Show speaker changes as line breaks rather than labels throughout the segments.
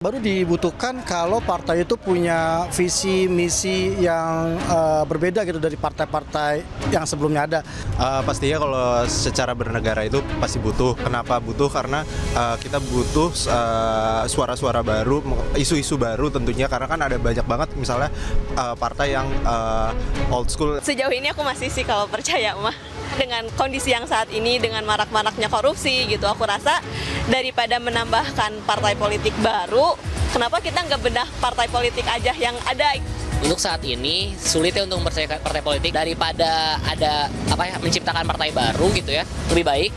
Baru dibutuhkan kalau partai itu punya visi misi yang berbeda gitu dari partai-partai yang sebelumnya ada.
Pastinya kalau secara bernegara itu pasti butuh. Kenapa butuh? Karena kita butuh suara-suara baru, isu-isu baru tentunya. Karena kan ada banyak banget misalnya partai yang old school.
Sejauh ini aku masih sih kalau percaya mah. Dengan kondisi yang saat ini, dengan marak-maraknya korupsi gitu, aku rasa daripada menambahkan partai politik baru, kenapa kita nggak bedah partai politik aja yang ada?
Untuk saat ini sulitnya untuk mempercayai partai politik daripada ada menciptakan partai baru gitu ya. Lebih baik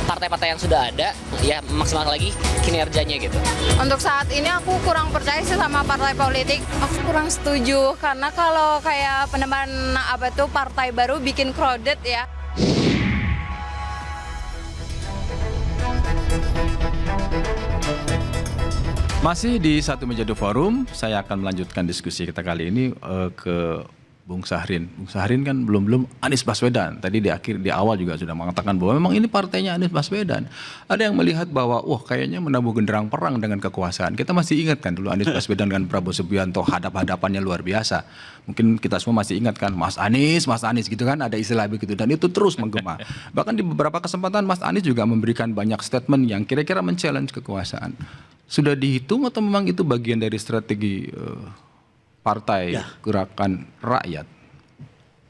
partai-partai yang sudah ada ya maksimal lagi kinerjanya gitu.
Untuk saat ini aku kurang percaya sih sama partai politik. Aku kurang setuju karena kalau kayak penambahan partai baru bikin crowded ya.
Masih di Satu Meja The Forum, saya akan melanjutkan diskusi kita kali ini ke Bung Syahrin. Bung Syahrin kan belum Anies Baswedan. Tadi di awal juga sudah mengatakan bahwa memang ini partainya Anies Baswedan. Ada yang melihat bahwa kayaknya menabuh genderang perang dengan kekuasaan. Kita masih ingat kan dulu Anies Baswedan dengan Prabowo Subianto hadap-hadapannya luar biasa. Mungkin kita semua masih ingat kan Mas Anies gitu kan, ada istilah begitu dan itu terus menggema. Bahkan di beberapa kesempatan Mas Anies juga memberikan banyak statement yang kira-kira men-challenge kekuasaan. Sudah dihitung atau memang itu bagian dari strategi partai gerakan rakyat?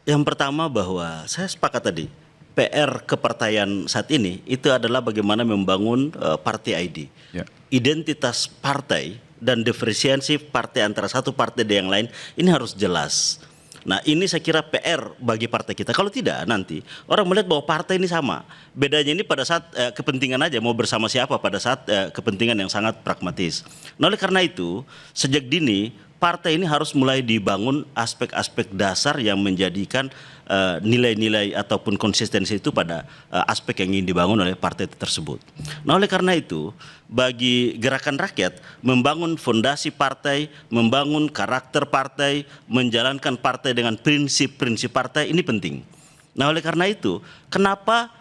Yang pertama bahwa saya sepakat tadi, PR kepartaian saat ini itu adalah bagaimana membangun party ID. Ya. Identitas partai dan diferensiasi partai antara satu partai dan yang lain ini harus jelas. Nah ini saya kira PR bagi partai kita. Kalau tidak nanti orang melihat bahwa partai ini sama. Bedanya ini pada saat kepentingan aja mau bersama siapa pada saat kepentingan yang sangat pragmatis. Nah oleh karena itu sejak dini partai ini harus mulai dibangun aspek-aspek dasar yang menjadikan nilai-nilai ataupun konsistensi itu pada aspek yang ingin dibangun oleh partai tersebut. Nah oleh karena itu bagi gerakan rakyat membangun fondasi partai, membangun karakter partai, menjalankan partai dengan prinsip-prinsip partai ini penting. Nah oleh karena itu kenapa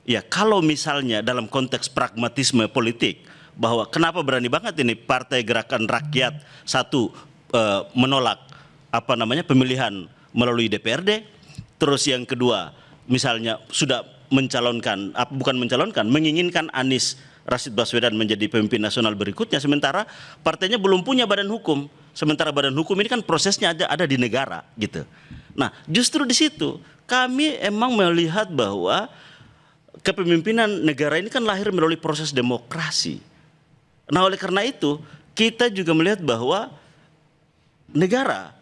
ya kalau misalnya dalam konteks pragmatisme politik bahwa kenapa berani banget ini partai gerakan rakyat satu menolak pemilihan melalui DPRD. Terus yang kedua, misalnya sudah menginginkan Anies Rashid Baswedan menjadi pemimpin nasional berikutnya, sementara partainya belum punya badan hukum. Sementara badan hukum ini kan prosesnya ada di negara, gitu. Nah, justru di situ kami emang melihat bahwa kepemimpinan negara ini kan lahir melalui proses demokrasi. Nah, oleh karena itu kita juga melihat bahwa negara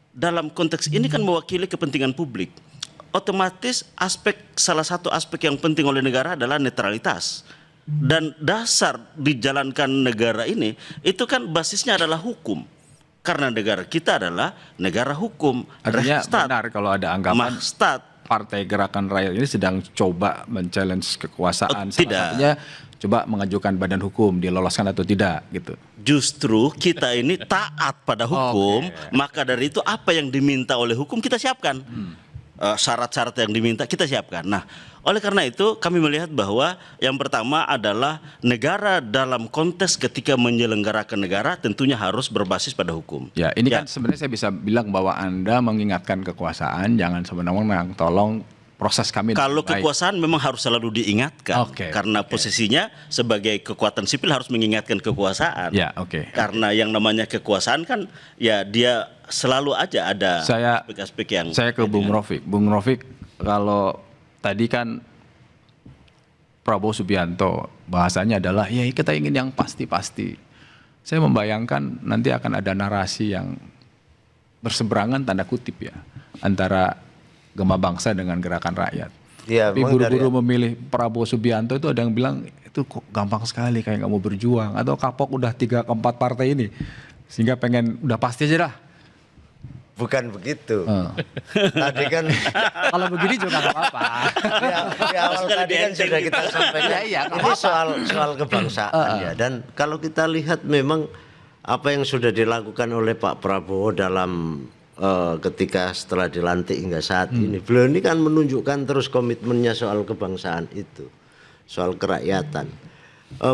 dalam konteks ini kan mewakili kepentingan publik. Otomatis salah satu aspek yang penting oleh negara adalah netralitas. Dan dasar dijalankan negara ini itu kan basisnya adalah hukum. Karena negara kita adalah negara hukum.
Artinya benar kalau ada anggapan partai gerakan rakyat ini sedang coba men-challenge kekuasaan. Salah satunya coba mengajukan badan hukum, diloloskan atau tidak gitu.
Justru kita ini taat pada hukum, maka dari itu apa yang diminta oleh hukum kita siapkan. Syarat-syarat yang diminta kita siapkan. Nah, oleh karena itu kami melihat bahwa yang pertama adalah negara dalam konteks ketika menyelenggarakan negara tentunya harus berbasis pada hukum.
Ya, ini kan sebenarnya saya bisa bilang bahwa Anda mengingatkan kekuasaan, jangan sewenang-wenang, tolong proses kami.
Kalau kekuasaan memang harus selalu diingatkan, karena posisinya sebagai kekuatan sipil harus mengingatkan kekuasaan.
Ya,
Karena yang namanya kekuasaan kan ya dia selalu aja ada aspek-aspek yang.
Saya ke Bung Rofiq. Bung Rofiq, kalau tadi kan Prabowo Subianto bahasanya adalah ya kita ingin yang pasti-pasti. Saya membayangkan nanti akan ada narasi yang berseberangan tanda kutip ya antara Gema Bangsa dengan gerakan rakyat.
Ya,
tapi buru-buru memilih Prabowo Subianto itu ada yang bilang itu kok gampang sekali kayak nggak mau berjuang atau kapok udah 3 ke 4 partai ini sehingga pengen udah pasti aja dah.
Bukan begitu. Tadi kan
kalau begini juga nggak apa-apa.
Di awal tadi kan sudah kita sampaikan. Ini soal kebangsaan ya. Dan kalau kita lihat memang apa yang sudah dilakukan oleh Pak Prabowo dalam ketika setelah dilantik hingga saat ini, beliau ini kan menunjukkan terus komitmennya soal kebangsaan itu, soal kerakyatan.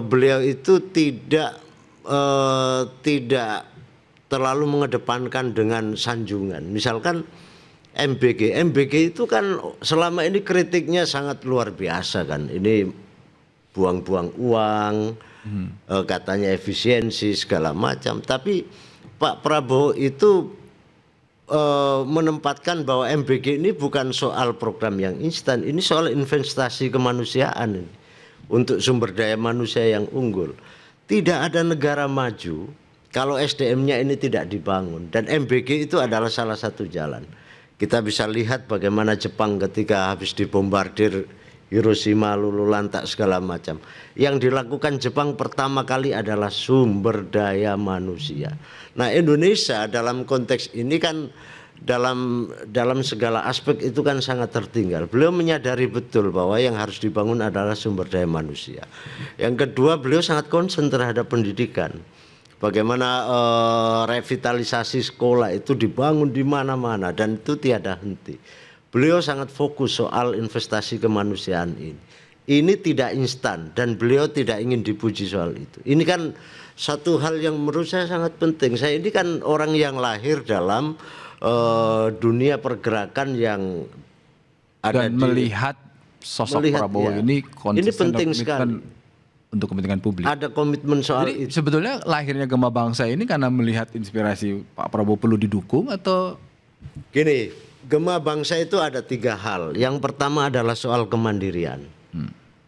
Beliau itu tidak tidak terlalu mengedepankan dengan sanjungan. Misalkan MBG itu kan selama ini kritiknya sangat luar biasa kan. Ini buang-buang uang, katanya efisiensi segala macam. Tapi Pak Prabowo itu menempatkan bahwa MBG ini bukan soal program yang instan, ini soal investasi kemanusiaan ini, untuk sumber daya manusia yang unggul. Tidak ada negara maju kalau SDM-nya ini tidak dibangun, dan MBG itu adalah salah satu jalan. Kita bisa lihat bagaimana Jepang ketika habis dibombardir Hiroshima, lulu lantak segala macam. Yang dilakukan Jepang pertama kali adalah sumber daya manusia. Nah, Indonesia dalam konteks ini kan dalam segala aspek itu kan sangat tertinggal. Beliau menyadari betul bahwa yang harus dibangun adalah sumber daya manusia. Yang kedua, beliau sangat konsen terhadap pendidikan. Bagaimana revitalisasi sekolah itu dibangun di mana-mana dan itu tiada henti. Beliau sangat fokus soal investasi kemanusiaan ini. Ini tidak instan dan beliau tidak ingin dipuji soal itu. Ini kan satu hal yang menurut saya sangat penting. Saya ini kan orang yang lahir dalam dunia pergerakan yang ada
dan melihat sosok Prabowo ini konsisten
ini penting sekali
untuk kepentingan publik.
Ada komitmen soal
Jadi,
itu.
sebetulnya lahirnya Gema Bangsa ini karena melihat inspirasi Pak Prabowo perlu didukung atau
gini, Gema Bangsa itu ada 3 hal. Yang pertama adalah soal kemandirian.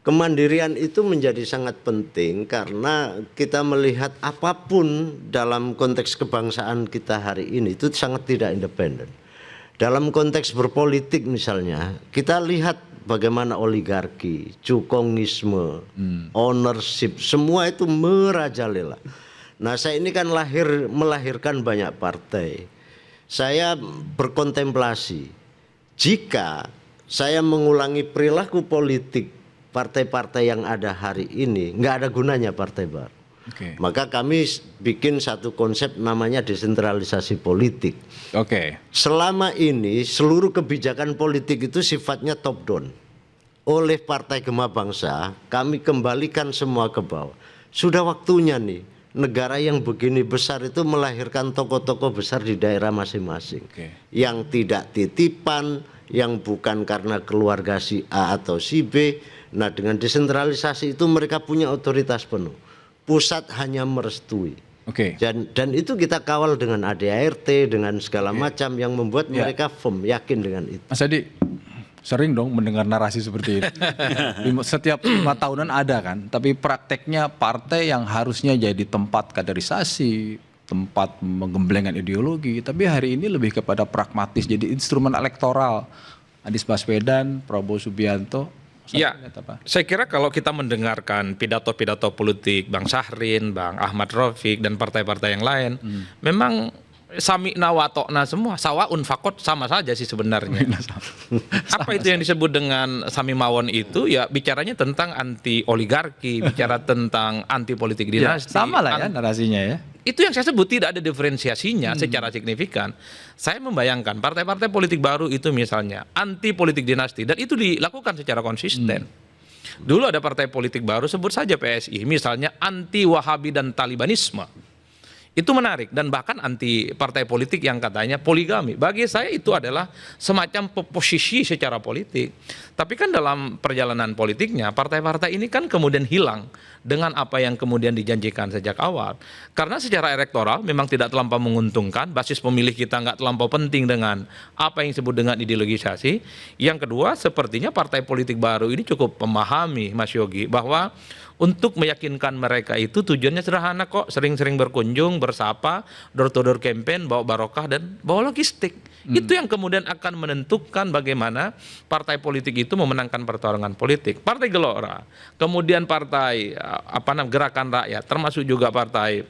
Kemandirian itu menjadi sangat penting karena kita melihat apapun dalam konteks kebangsaan kita hari ini itu sangat tidak independen. Dalam konteks berpolitik misalnya, kita lihat bagaimana oligarki, cukongisme, ownership, semua itu merajalela. Nah, saya ini kan melahirkan banyak partai. Saya berkontemplasi, jika saya mengulangi perilaku politik partai-partai yang ada hari ini, nggak ada gunanya partai baru. Maka kami bikin satu konsep namanya desentralisasi politik. Selama ini seluruh kebijakan politik itu sifatnya top down. Oleh Partai Gema Bangsa, kami kembalikan semua ke bawah. Sudah waktunya nih negara yang begini besar itu melahirkan tokoh-tokoh besar di daerah masing-masing. Yang tidak titipan, yang bukan karena keluarga si A atau si B. Nah, dengan desentralisasi itu mereka punya otoritas penuh. Pusat hanya merestui. Dan itu kita kawal dengan ADART, dengan segala macam yang membuat mereka firm, yakin dengan itu.
Mas Adi sering dong mendengar narasi seperti ini. Setiap 5 tahunan ada kan, tapi prakteknya partai yang harusnya jadi tempat kaderisasi, tempat menggemblengkan ideologi, tapi hari ini lebih kepada pragmatis, jadi instrumen elektoral. Anies Baswedan, Prabowo Subianto.
Ya, saya kira kalau kita mendengarkan pidato-pidato politik Bang Syahrin, Bang Ahmad Rafiq dan partai-partai yang lain, memang sami'na wa ta'na semua, sawaun fakot, sama saja sih sebenarnya. Apa itu yang disebut dengan sami mawon itu? Ya bicaranya tentang anti oligarki, bicara tentang anti politik dinasti.
Sama lah ya narasinya ya.
Itu yang saya sebut tidak ada diferensiasinya secara signifikan. Saya membayangkan partai-partai politik baru itu misalnya anti politik dinasti dan itu dilakukan secara konsisten. Dulu ada partai politik baru, sebut saja PSI, misalnya anti Wahabi dan Talibanisme. Itu menarik dan bahkan anti partai politik yang katanya poligami. Bagi saya itu adalah semacam posisi secara politik. Tapi kan dalam perjalanan politiknya partai-partai ini kan kemudian hilang dengan apa yang kemudian dijanjikan sejak awal. Karena secara elektoral memang tidak terlampau menguntungkan, basis pemilih kita nggak terlampau penting dengan apa yang disebut dengan ideologisasi. Yang kedua, sepertinya partai politik baru ini cukup memahami, Mas Yogi, bahwa untuk meyakinkan mereka itu tujuannya sederhana kok, sering-sering berkunjung, bersapa, door to door campaign, bawa barokah dan bawa logistik. Itu yang kemudian akan menentukan bagaimana partai politik itu memenangkan pertarungan politik. Partai Gelora, kemudian partai Gerakan Rakyat, termasuk juga partai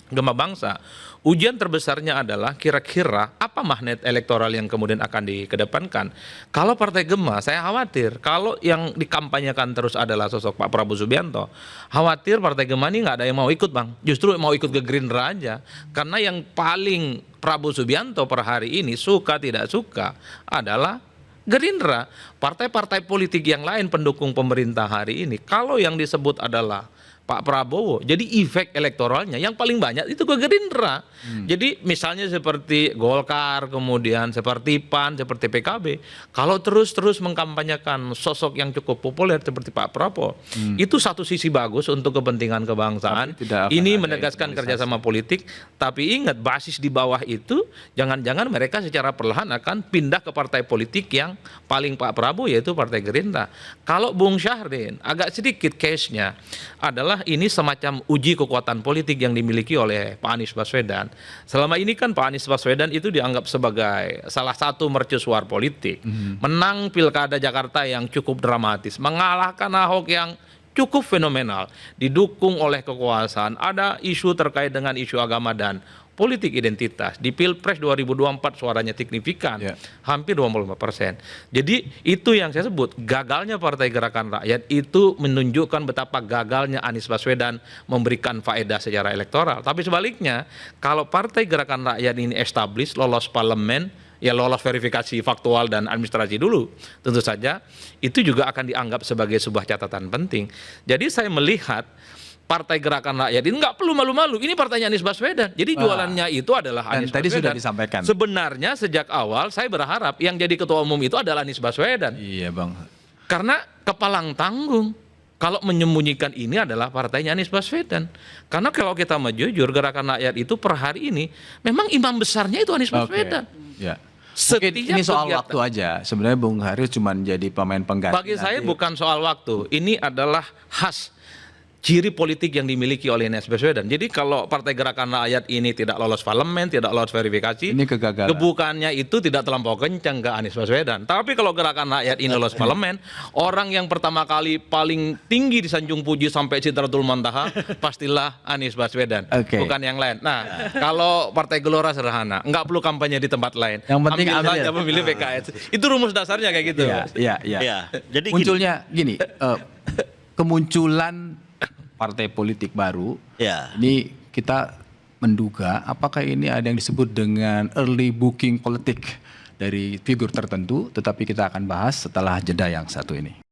Gema Bangsa. Ujian terbesarnya adalah kira-kira apa magnet elektoral yang kemudian akan dikedepankan. Kalau Partai Gema, saya khawatir kalau yang dikampanyekan terus adalah sosok Pak Prabowo Subianto, khawatir Partai Gema ini nggak ada yang mau ikut, Bang. Justru mau ikut ke Gerindra aja. Karena yang paling Prabowo Subianto per hari ini suka tidak suka adalah Gerindra. Partai-partai politik yang lain pendukung pemerintah hari ini, kalau yang disebut adalah Pak Prabowo. Jadi efek elektoralnya yang paling banyak itu ke Gerindra. Jadi misalnya seperti Golkar, kemudian seperti PAN, seperti PKB, kalau terus-terus mengkampanyekan sosok yang cukup populer seperti Pak Prabowo, itu satu sisi bagus untuk kepentingan kebangsaan. Ini menegaskan kerjasama politik, tapi ingat basis di bawah itu jangan-jangan mereka secara perlahan akan pindah ke partai politik yang paling Pak Prabowo, yaitu Partai Gerindra. Kalau Bung Syahrin agak sedikit case-nya adalah ini semacam uji kekuatan politik yang dimiliki oleh Pak Anies Baswedan. Selama ini kan Pak Anies Baswedan itu dianggap sebagai salah satu mercusuar politik. Menang pilkada Jakarta yang cukup dramatis, mengalahkan Ahok yang cukup fenomenal, didukung oleh kekuasaan. Ada isu terkait dengan isu agama dan politik identitas. Di Pilpres 2024 suaranya signifikan, hampir 25%. Jadi itu yang saya sebut, gagalnya Partai Gerakan Rakyat itu menunjukkan betapa gagalnya Anies Baswedan memberikan faedah secara elektoral. Tapi sebaliknya, kalau Partai Gerakan Rakyat ini established, lolos parlemen, ya lolos verifikasi faktual dan administrasi dulu, tentu saja itu juga akan dianggap sebagai sebuah catatan penting. Jadi saya melihat Partai Gerakan Rakyat ini nggak perlu malu-malu. Ini partainya Anies Baswedan. Jadi jualannya itu adalah Anies Baswedan.
Tadi sudah disampaikan.
Sebenarnya sejak awal saya berharap yang jadi ketua umum itu adalah Anies Baswedan.
Iya bang.
Karena kepalang tanggung. Kalau menyembunyikan ini adalah partainya Anies Baswedan. Karena kalau kita mau jujur, Gerakan Rakyat itu per hari ini memang imam besarnya itu Anies Baswedan.
Ya. Mungkin ini soal waktu aja. Sebenarnya Bung Haris cuma jadi pemain pengganti.
Bagi saya bukan soal waktu. Ini adalah khas ciri politik yang dimiliki oleh Anies Baswedan. Jadi kalau Partai Gerakan Rakyat ini tidak lolos parlemen, tidak lolos verifikasi,
ini kegagalan.
Kebukannya itu tidak terlampau kencang ke Anies Baswedan. Tapi kalau Gerakan Rakyat ini lolos parlemen, orang yang pertama kali paling tinggi disanjung puji sampai Sidratul Muntaha pastilah Anies Baswedan, bukan yang lain. Nah, kalau Partai Gelora sederhana, nggak perlu kampanye di tempat lain.
Yang penting
ambil saja memilih PKS. Itu rumus dasarnya kayak gitu.
Iya.
Jadi
munculnya gini, kemunculan partai politik baru, ini kita menduga apakah ini ada yang disebut dengan early booking politik dari figur tertentu, tetapi kita akan bahas setelah jeda yang satu ini.